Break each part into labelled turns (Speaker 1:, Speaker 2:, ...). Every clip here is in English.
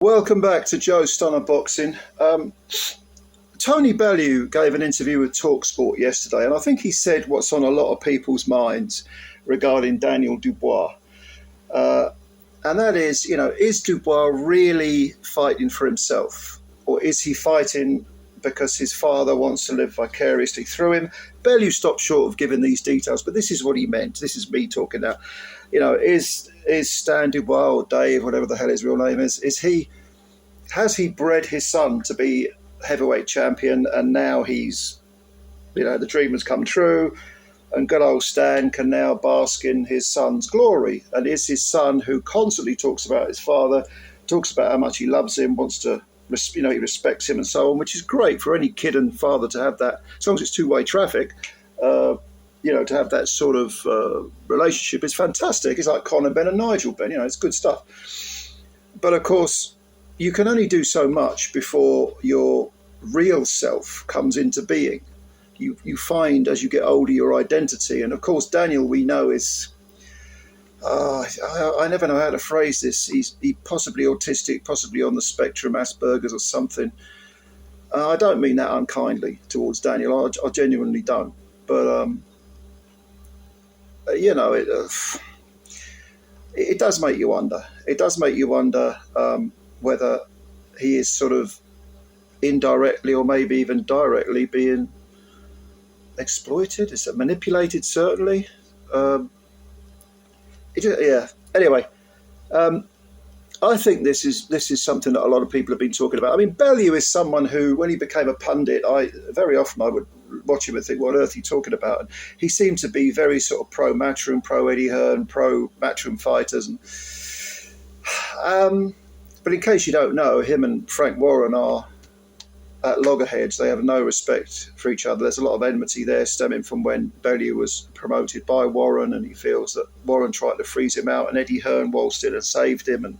Speaker 1: Welcome back to Joe Stunner Boxing. Tony Bellew gave an interview with TalkSport yesterday, and I think he said what's on a lot of people's minds regarding Daniel Dubois. And that is Dubois really fighting for himself? Or is he fighting because his father wants to live vicariously through him? Bellew stopped short of giving these details, but this is what he meant. This is me talking now. Is Stan Dubois, or Dave, whatever the hell his real name is has he bred his son to be heavyweight champion, and now he's, the dream has come true, and good old Stan can now bask in his son's glory? And is his son, who constantly talks about his father, talks about how much he loves him, wants to, he respects him and so on, which is great for any kid and father to have that, as long as it's two-way traffic. To have that sort of relationship is fantastic. It's like Conor Ben and Nigel Ben, it's good stuff. But of course, you can only do so much before your real self comes into being. You find as you get older your identity. And of course, Daniel, we know, is, I never know how to phrase this. He's possibly autistic, possibly on the spectrum, Asperger's or something. I don't mean that unkindly towards Daniel. I genuinely don't. But, it does make you wonder. It does make you wonder whether he is sort of indirectly or maybe even directly being exploited. Is it manipulated? Certainly. Anyway, I think this is something that a lot of people have been talking about. I mean, Bellew is someone who, when he became a pundit, I would watch him and think, what on earth are you talking about? And he seemed to be very sort of pro-Matchroom, pro-Eddie Hearn, pro-Matchroom fighters. But in case you don't know, him and Frank Warren are at loggerheads. They have no respect for each other. There's a lot of enmity there stemming from when Bellew was promoted by Warren, and he feels that Warren tried to freeze him out and Eddie Hearn waltzed in and saved him. And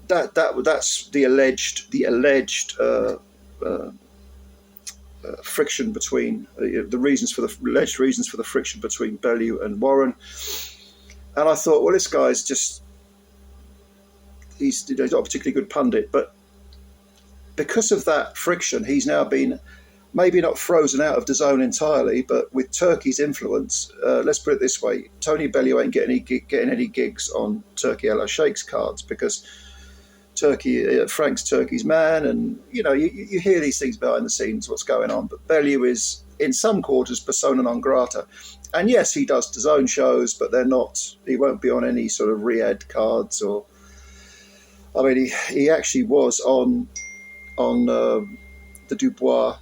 Speaker 1: that's the alleged friction between the alleged reasons for the friction between Bellew and Warren. And I thought, well, this guy's just, he's not a particularly good pundit, but because of that friction, he's now been maybe not frozen out of the zone entirely, but with Turkey's influence, let's put it this way, Tony Bellew ain't getting any gigs on Turkey a la Sheikh's cards, because Frank's Turkey's man, and you hear these things behind the scenes, what's going on. But Bellew is, in some quarters, persona non grata. And yes, he does his own shows, but he won't be on any sort of Riyadh cards, or, I mean, he actually was on the Dubois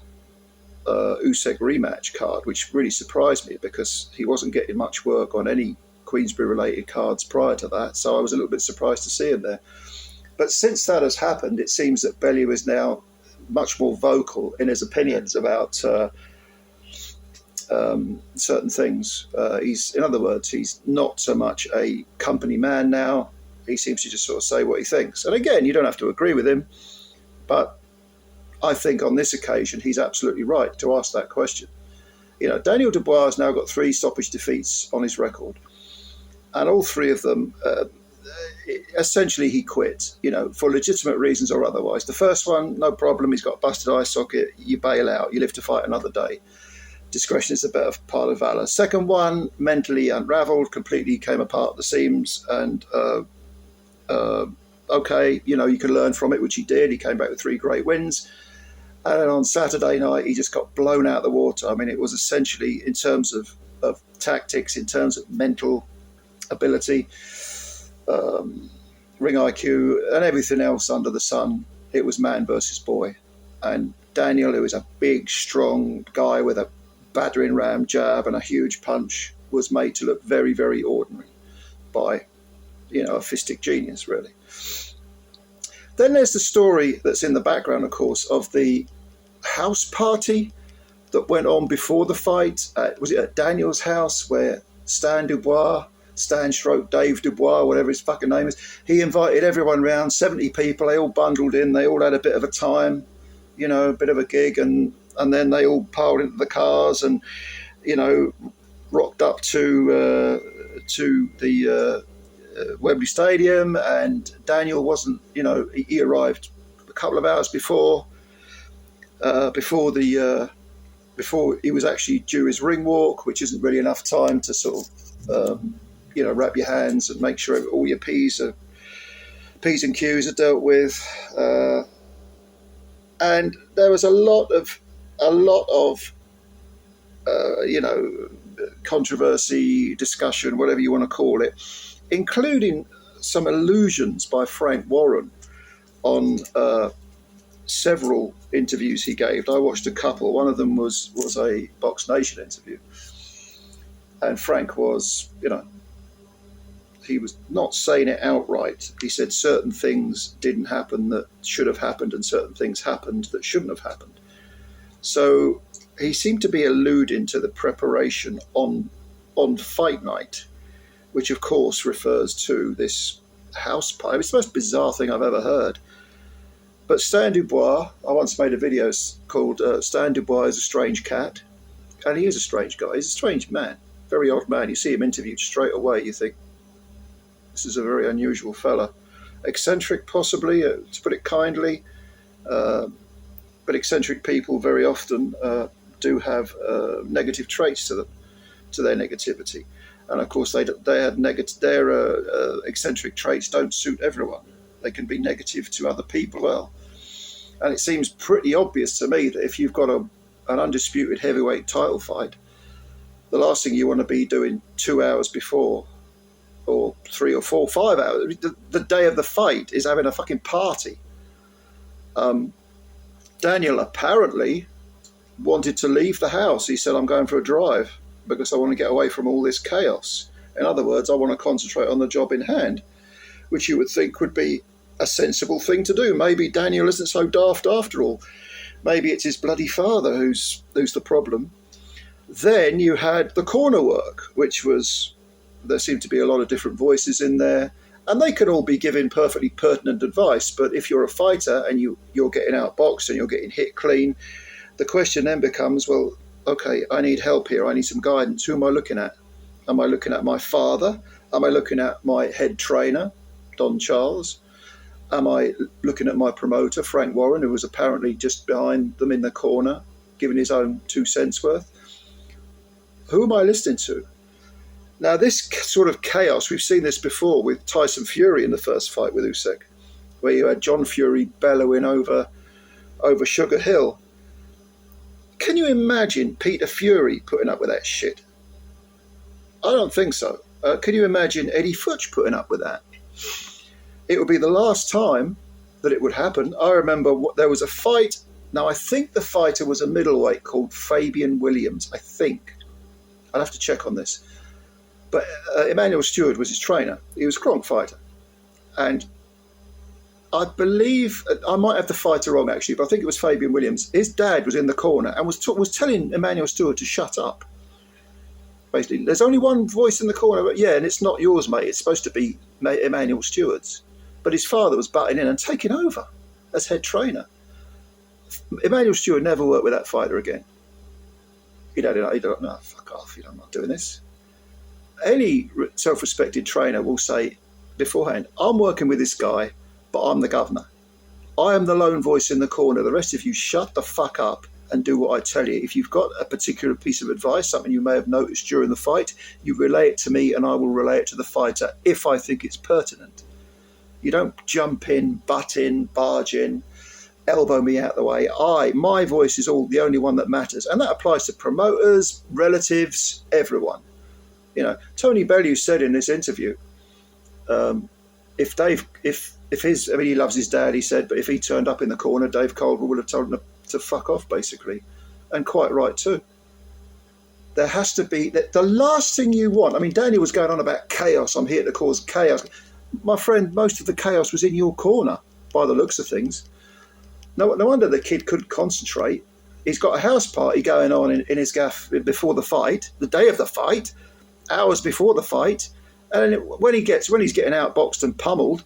Speaker 1: Usyk rematch card, which really surprised me because he wasn't getting much work on any Queensberry related cards prior to that. So I was a little bit surprised to see him there. But since that has happened, it seems that Bellew is now much more vocal in his opinions about certain things. In other words, he's not so much a company man now. He seems to just sort of say what he thinks. And again, you don't have to agree with him, but I think on this occasion, he's absolutely right to ask that question. Daniel Dubois has now got 3 stoppage defeats on his record, and all 3 of them, essentially he quit, for legitimate reasons or otherwise. The first one, no problem, he's got a busted eye socket, you bail out, you live to fight another day. Discretion is the better part of valor. Second one, mentally unraveled, completely came apart at the seams, and okay, you can learn from it, which he did. He came back with 3 great wins. And then on Saturday night, he just got blown out of the water. I mean, it was essentially, in terms of tactics, in terms of mental ability, ring IQ, and everything else under the sun, it was man versus boy. And Daniel, who is a big, strong guy with a battering ram jab and a huge punch, was made to look very, very ordinary by, a fistic genius, really. Then there's the story that's in the background, of course, of the house party that went on before the fight. Was it at Daniel's house, where Stan Stroke Dave Dubois, whatever his fucking name is, he invited everyone round, 70 people, they all bundled in, they all had a bit of a time, a bit of a gig, and then they all piled into the cars and, rocked up to the Wembley Stadium, and Daniel wasn't, he arrived a couple of hours before before he was actually due his ring walk, which isn't really enough time to sort of, wrap your hands and make sure all your P's and Q's are dealt with. And there was a lot of controversy, discussion, whatever you want to call it, including some allusions by Frank Warren on several interviews he gave. I watched a couple. One of them was a Box Nation interview, and Frank was, he was not saying it outright. He said certain things didn't happen that should have happened, and certain things happened that shouldn't have happened. So he seemed to be alluding to the preparation on fight night, which of course refers to this house party. It's the most bizarre thing I've ever heard. But Stan Dubois, I once made a video called Stan Dubois is a Strange Cat, and he is a strange guy. He's a strange man, very odd man. You see him interviewed straight away, you think, this is a very unusual fella. Eccentric, possibly, to put it kindly, but eccentric people very often do have negative traits to them, to their negativity. And of course, their eccentric traits don't suit everyone. They can be negative to other people well. And it seems pretty obvious to me that if you've got an undisputed heavyweight title fight, the last thing you want to be doing 2 hours before, or 3 or 4, 5 hours, the day of the fight, is having a fucking party. Daniel apparently wanted to leave the house. He said, I'm going for a drive because I want to get away from all this chaos. In other words, I want to concentrate on the job in hand, which you would think would be a sensible thing to do. Maybe Daniel isn't so daft after all. Maybe it's his bloody father who's the problem. Then you had the corner work, which was, there seemed to be a lot of different voices in there, and they could all be giving perfectly pertinent advice. But if you're a fighter and you're getting outboxed and you're getting hit clean, the question then becomes, well, okay, I need help here. I need some guidance. Who am I looking at? Am I looking at my father? Am I looking at my head trainer, Don Charles? Am I looking at my promoter, Frank Warren, who was apparently just behind them in the corner, giving his own 2 cents worth? Who am I listening to? Now, this sort of chaos, we've seen this before with Tyson Fury in the first fight with Usyk, where you had John Fury bellowing over Sugar Hill. Can you imagine Peter Fury putting up with that shit? I don't think so. Can you imagine Eddie Futch putting up with that? It would be the last time that it would happen. I remember there was a fight. Now, I think the fighter was a middleweight called Fabian Williams, I think. I'll have to check on this. But Emmanuel Stewart was his trainer. He was a Kronk fighter. And I believe, I might have the fighter wrong actually, but I think it was Fabian Williams. His dad was in the corner and was telling Emmanuel Stewart to shut up. Basically, there's only one voice in the corner, but yeah, and it's not yours, mate. It's supposed to be Emmanuel Stewart's. But his father was butting in and taking over as head trainer. Emmanuel Stewart never worked with that fighter again. He'd no, fuck off, I'm not doing this. Any self-respected trainer will say beforehand, I'm working with this guy, but I'm the governor. I am the lone voice in the corner. The rest of you shut the fuck up and do what I tell you. If you've got a particular piece of advice, something you may have noticed during the fight, you relay it to me and I will relay it to the fighter if I think it's pertinent. You don't jump in, butt in, barge in, elbow me out the way. My voice is the only one that matters. And that applies to promoters, relatives, everyone. Tony Bellew said in this interview, he loves his dad, he said, but if he turned up in the corner, Dave Caldwell would have told him to fuck off, basically. And quite right, too. There has to be, the last thing you want, Daniel was going on about chaos, I'm here to cause chaos. My friend, most of the chaos was in your corner, by the looks of things. No wonder the kid couldn't concentrate. He's got a house party going on in his gaff before the fight, the day of the fight, hours before the fight, and when he's getting outboxed and pummeled,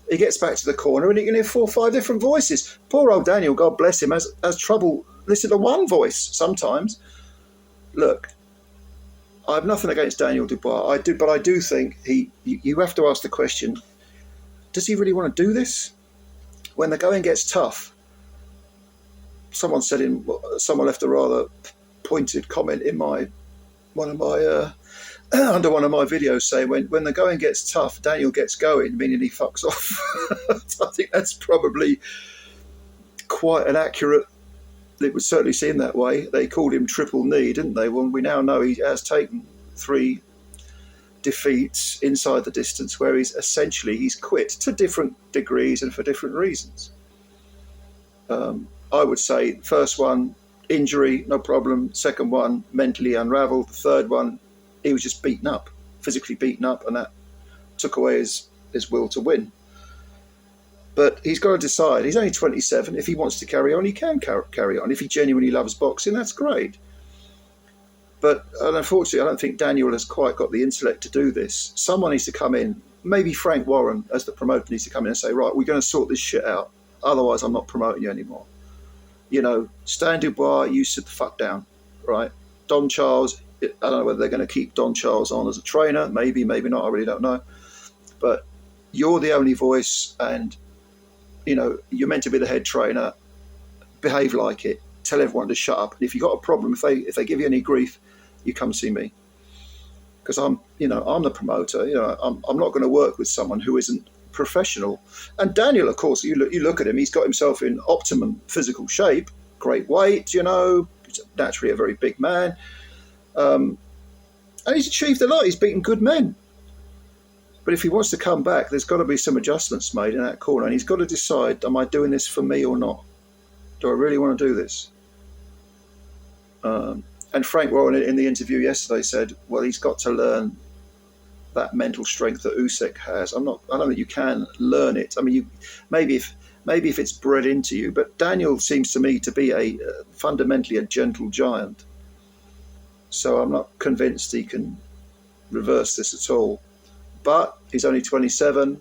Speaker 1: he gets back to the corner and he can hear 4 or 5 different voices. Poor old Daniel, God bless him, has trouble listening to one voice sometimes. Look, I have nothing against Daniel Dubois. But I do think you have to ask the question: does he really want to do this when the going gets tough? Someone left a rather pointed comment in one of my under one of my videos saying when the going gets tough, Daniel gets going, meaning he fucks off. I think that's probably quite an accurate. It was certainly seen that way. They called him Triple Knee, didn't they? Well, we now know he has taken 3 defeats inside the distance where he's quit to different degrees and for different reasons. I would say first one, injury, no problem. Second one, mentally unraveled. The third one, he was just beaten up, physically beaten up, and that took away his will to win. But he's got to decide. He's only 27. If he wants to carry on, he can carry on. If he genuinely loves boxing, that's great. But unfortunately, I don't think Daniel has quite got the intellect to do this. Someone needs to come in. Maybe Frank Warren, as the promoter, needs to come in and say, right, we're going to sort this shit out. Otherwise, I'm not promoting you anymore. You know, Stan Dubois, you sit the fuck down, right? Don Charles, I don't know whether they're going to keep Don Charles on as a trainer. Maybe, maybe not. I really don't know. But you're the only voice, and you know, you're meant to be the head trainer. Behave like it. Tell everyone to shut up. And if you've got a problem, if they give you any grief, you come see me. Because I'm the promoter. You know, I'm not going to work with someone who isn't professional. And Daniel, of course, you look at him. He's got himself in optimum physical shape, great weight. You know, he's naturally a very big man, and he's achieved a lot. He's beaten good men. But if he wants to come back, there's got to be some adjustments made in that corner. And he's got to decide, am I doing this for me or not? Do I really want to do this? And Frank Warren in the interview yesterday said, well, he's got to learn that mental strength that Usyk has. I don't think you can learn it. I mean, maybe if it's bred into you, but Daniel seems to me to be fundamentally a gentle giant. So I'm not convinced he can reverse this at all. But he's only 27.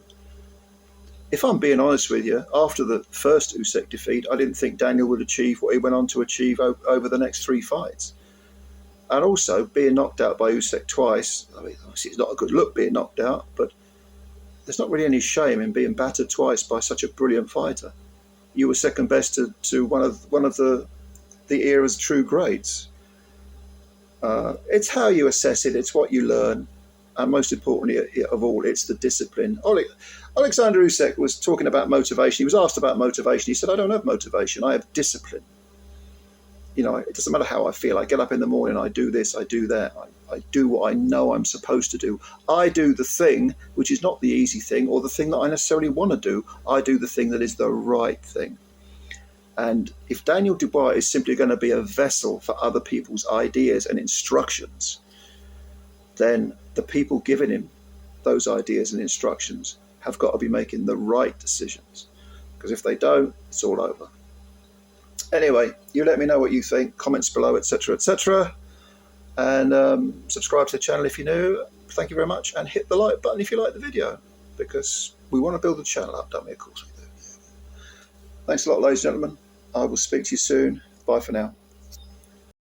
Speaker 1: If I'm being honest with you, after the first Usyk defeat, I didn't think Daniel would achieve what he went on to achieve over the next 3 fights. And also, being knocked out by Usyk twice, I mean, obviously it's not a good look being knocked out, but there's not really any shame in being battered twice by such a brilliant fighter. You were second best to one of the era's true greats. It's how you assess it. It's what you learn. And most importantly of all, it's the discipline. Alexander Usyk was talking about motivation. He was asked about motivation. He said, I don't have motivation. I have discipline. You know, it doesn't matter how I feel. I get up in the morning, I do this, I do that. I do what I know I'm supposed to do. I do the thing which is not the easy thing or the thing that I necessarily want to do. I do the thing that is the right thing. And if Daniel Dubois is simply going to be a vessel for other people's ideas and instructions, then the people giving him those ideas and instructions have got to be making the right decisions. Because if they don't, it's all over. Anyway, you let me know what you think. Comments below, etc., etc. And subscribe to the channel if you're new. Thank you very much. And hit the like button if you like the video. Because we want to build the channel up, don't we? Of course we do. Thanks a lot, ladies and gentlemen. I will speak to you soon. Bye for now.